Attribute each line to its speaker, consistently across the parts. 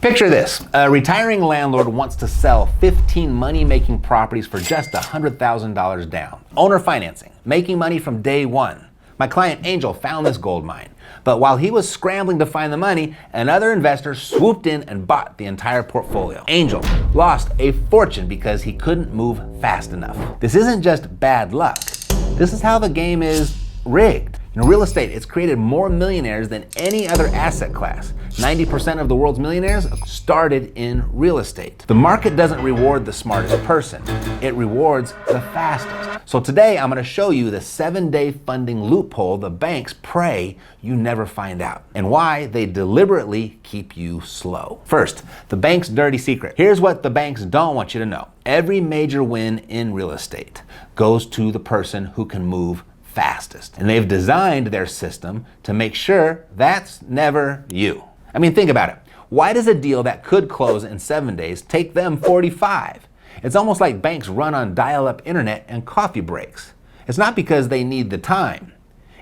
Speaker 1: Picture this. A retiring landlord wants to sell 15 money-making properties for just $100,000 down. Owner financing, making money from day one. My client Angel found this gold mine. But while he was scrambling to find the money, another investor swooped in and bought the entire portfolio. Angel lost a fortune because he couldn't move fast enough. This isn't just bad luck. This is how the game is rigged. In real estate, it's created more millionaires than any other asset class. 90% of the world's millionaires started in real estate. The market doesn't reward the smartest person. It rewards the fastest. So today, I'm gonna show you the 7-day funding loophole the banks pray you never find out, and why they deliberately keep you slow. First, the bank's dirty secret. Here's what the banks don't want you to know. Every major win in real estate goes to the person who can move fastest. And they've designed their system to make sure that's never you. I mean, think about it. Why does a deal that could close in 7 days take them 45? It's almost like banks run on dial-up internet and coffee breaks. It's not because they need the time.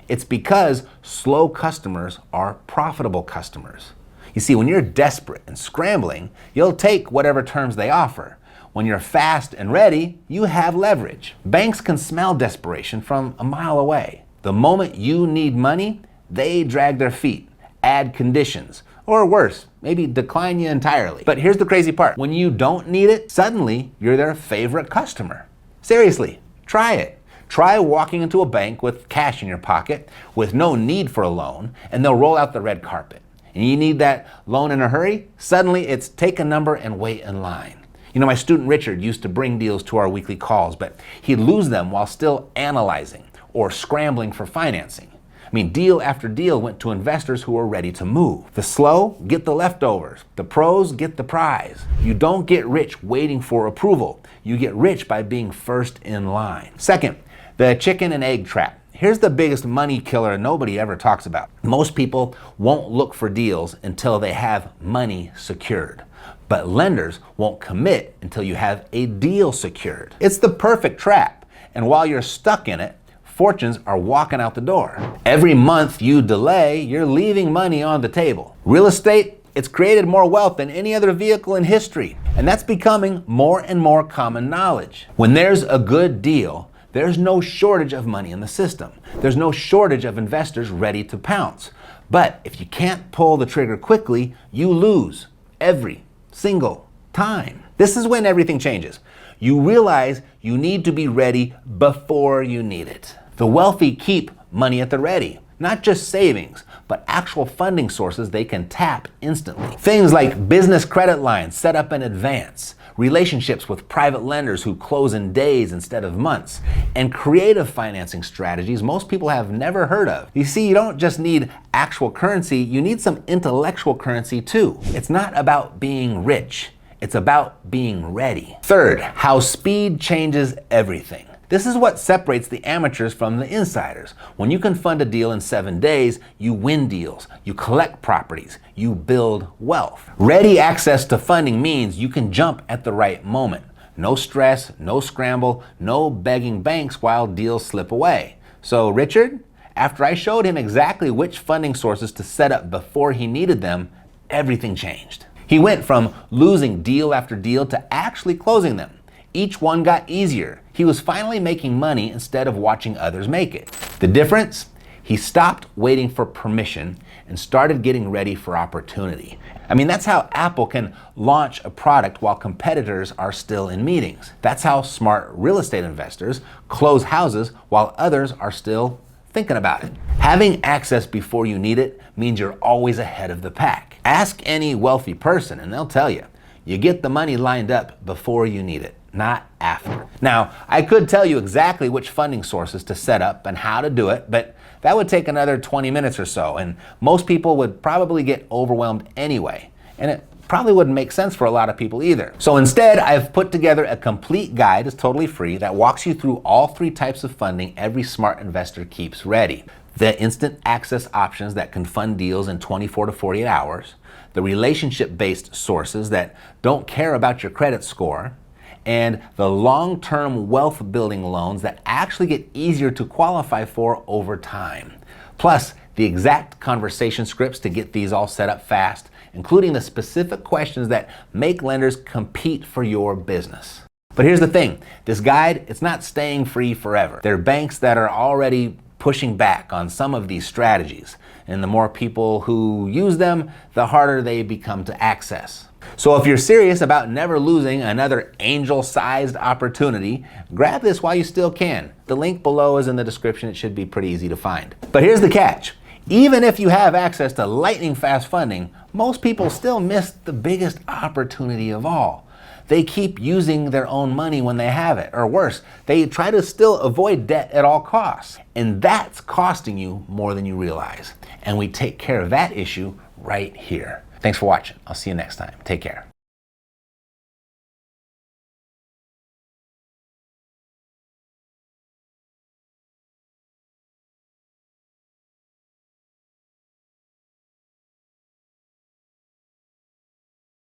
Speaker 1: It's because slow customers are profitable customers. You see, when you're desperate and scrambling, you'll take whatever terms they offer. When you're fast and ready, you have leverage. Banks can smell desperation from a mile away. The moment you need money, they drag their feet, add conditions, or worse, maybe decline you entirely. But here's the crazy part. When you don't need it, suddenly you're their favorite customer. Seriously, try it. Try walking into a bank with cash in your pocket with no need for a loan, and they'll roll out the red carpet. And you need that loan in a hurry? Suddenly it's take a number and wait in line. You know, my student Richard used to bring deals to our weekly calls, but he'd lose them while still analyzing or scrambling for financing. I mean, deal after deal went to investors who were ready to move. The slow get the leftovers. The pros get the prize. You don't get rich waiting for approval. You get rich by being first in line. Second, the chicken and egg trap. Here's the biggest money killer nobody ever talks about. Most people won't look for deals until they have money secured. But lenders won't commit until you have a deal secured. It's the perfect trap. And while you're stuck in it, fortunes are walking out the door. Every month you delay, you're leaving money on the table. Real estate, it's created more wealth than any other vehicle in history. And that's becoming more and more common knowledge. When there's a good deal, there's no shortage of money in the system. There's no shortage of investors ready to pounce. But if you can't pull the trigger quickly, you lose every single time. This is when everything changes. You realize you need to be ready before you need it. The wealthy keep money at the ready, not just savings, but actual funding sources they can tap instantly. Things like business credit lines set up in advance, relationships with private lenders who close in days instead of months, and creative financing strategies most people have never heard of. You see, you don't just need actual currency, you need some intellectual currency too. It's not about being rich, it's about being ready. Third, how speed changes everything. This is what separates the amateurs from the insiders. When you can fund a deal in 7 days, you win deals, you collect properties, you build wealth. Ready access to funding means you can jump at the right moment. No stress, no scramble, no begging banks while deals slip away. So Richard, after I showed him exactly which funding sources to set up before he needed them, everything changed. He went from losing deal after deal to actually closing them. Each one got easier. He was finally making money instead of watching others make it. The difference? He stopped waiting for permission and started getting ready for opportunity. I mean, that's how Apple can launch a product while competitors are still in meetings. That's how smart real estate investors close houses while others are still thinking about it. Having access before you need it means you're always ahead of the pack. Ask any wealthy person and they'll tell you, you get the money lined up before you need it, not after. Now, I could tell you exactly which funding sources to set up and how to do it, but that would take another 20 minutes or so, and most people would probably get overwhelmed anyway, and it probably wouldn't make sense for a lot of people either. So instead, I've put together a complete guide, it's totally free, that walks you through all 3 types of funding every smart investor keeps ready. The instant access options that can fund deals in 24 to 48 hours, the relationship-based sources that don't care about your credit score, and the long-term wealth-building loans that actually get easier to qualify for over time. Plus, the exact conversation scripts to get these all set up fast, including the specific questions that make lenders compete for your business. But here's the thing, this guide, it's not staying free forever. There are banks that are already pushing back on some of these strategies, and the more people who use them, the harder they become to access. So if you're serious about never losing another angel-sized opportunity, grab this while you still can. The link below is in the description. It should be pretty easy to find. But here's the catch. Even if you have access to lightning-fast funding, most people still miss the biggest opportunity of all. They keep using their own money when they have it, or worse, they try to still avoid debt at all costs. And that's costing you more than you realize. And we take care of that issue right here. Thanks for watching. I'll see you next time. Take care.